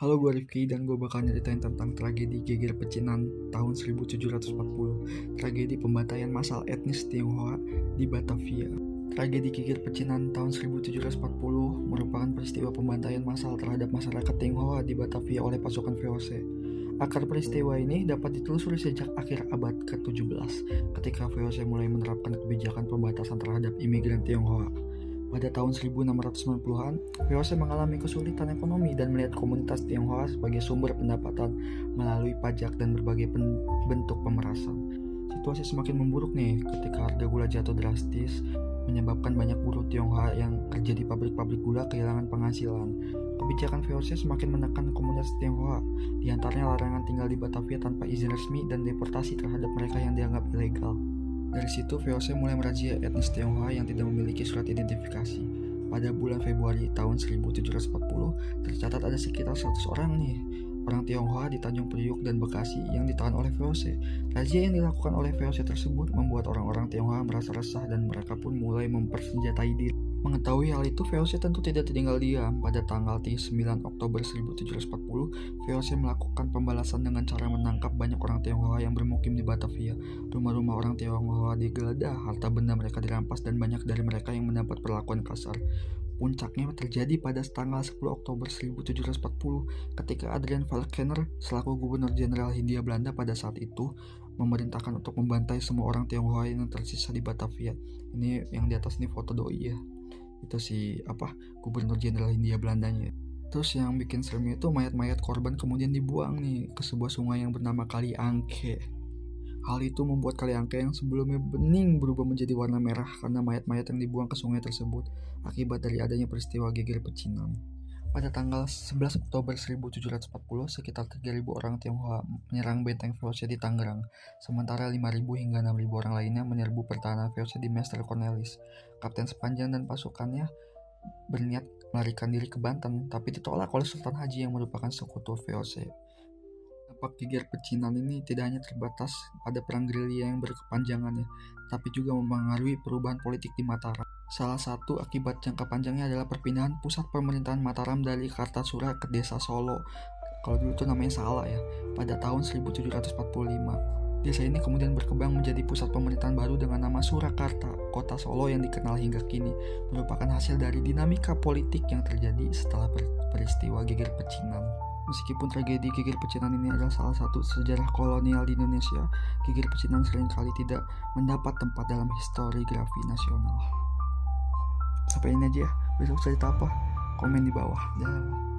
Halo, gue Rifki dan gue bakal nyeritain tentang tragedi Geger Pecinan tahun 1740, tragedi pembantaian massal etnis Tionghoa di Batavia. Tragedi Geger Pecinan tahun 1740 merupakan peristiwa pembantaian massal terhadap masyarakat Tionghoa di Batavia oleh pasukan VOC. Akar peristiwa ini dapat ditelusuri sejak akhir abad ke-17 ketika VOC mulai menerapkan kebijakan pembatasan terhadap imigran Tionghoa. Pada tahun 1690-an, VOC mengalami kesulitan ekonomi dan melihat komunitas Tionghoa sebagai sumber pendapatan melalui pajak dan berbagai bentuk pemerasan. Situasi semakin memburuk nih ketika harga gula jatuh drastis, menyebabkan banyak buruh Tionghoa yang kerja di pabrik-pabrik gula kehilangan penghasilan. Kebijakan VOC semakin menekan komunitas Tionghoa, di antaranya larangan tinggal di Batavia tanpa izin resmi dan deportasi terhadap mereka yang dianggap ilegal. Dari situ, VOC mulai merazia etnis Tionghoa yang tidak memiliki surat identifikasi. Pada bulan Februari tahun 1740, tercatat ada sekitar 100 orang orang Tionghoa di Tanjung Priuk dan Bekasi yang ditahan oleh VOC. Razia yang dilakukan oleh VOC tersebut membuat orang-orang Tionghoa merasa resah dan mereka pun mulai mempersenjatai diri. Mengetahui hal itu, VOC tentu tidak tinggal diam. Pada tanggal 9 Oktober 1740, VOC melakukan pembalasan dengan cara menangkap banyak orang Tionghoa yang bermukim di Batavia. Rumah-rumah orang Tionghoa digeledah, harta benda mereka dirampas, dan banyak dari mereka yang mendapat perlakuan kasar. Puncaknya terjadi pada tanggal 10 Oktober 1740 ketika Adrian Falkener selaku Gubernur Jenderal Hindia Belanda pada saat itu memerintahkan untuk membantai semua orang Tionghoa yang tersisa di Batavia. Ini yang di atas ini foto doi ya. Itu Gubernur Jenderal Hindia Belandanya. Terus yang bikin seremnya itu mayat-mayat korban kemudian dibuang ke sebuah sungai yang bernama Kali Angke. Hal itu membuat Kali Angke yang sebelumnya bening berubah menjadi warna merah karena mayat-mayat yang dibuang ke sungai tersebut akibat dari adanya peristiwa Geger Pecinan. Pada tanggal 11 Oktober 1740, sekitar 3.000 orang Tionghoa menyerang benteng VOC di Tangerang, sementara 5.000 hingga 6.000 orang lainnya menyerbu pertahanan VOC di Mester Cornelis. Kapten Sepanjang dan pasukannya berniat melarikan diri ke Banten, tapi ditolak oleh Sultan Haji yang merupakan sekutu VOC. Dampak Geger Pecinan ini tidak hanya terbatas pada perang gerilya yang berkepanjangan tapi juga mempengaruhi perubahan politik di Mataram. Salah satu akibat jangka panjangnya adalah perpindahan pusat pemerintahan Mataram dari Kartasura ke Desa Solo. Kalau dulu itu namanya Salak pada tahun 1745. Desa ini kemudian berkembang menjadi pusat pemerintahan baru dengan nama Surakarta. Kota Solo yang dikenal hingga kini merupakan hasil dari dinamika politik yang terjadi setelah peristiwa Geger Pecinan. Meskipun tragedi Geger Pecinan ini adalah salah satu sejarah kolonial di Indonesia, Geger Pecinan seringkali tidak mendapat tempat dalam historiografi nasional. Sampai ini aja ya, besok cerita apa? Komen di bawah. Dah.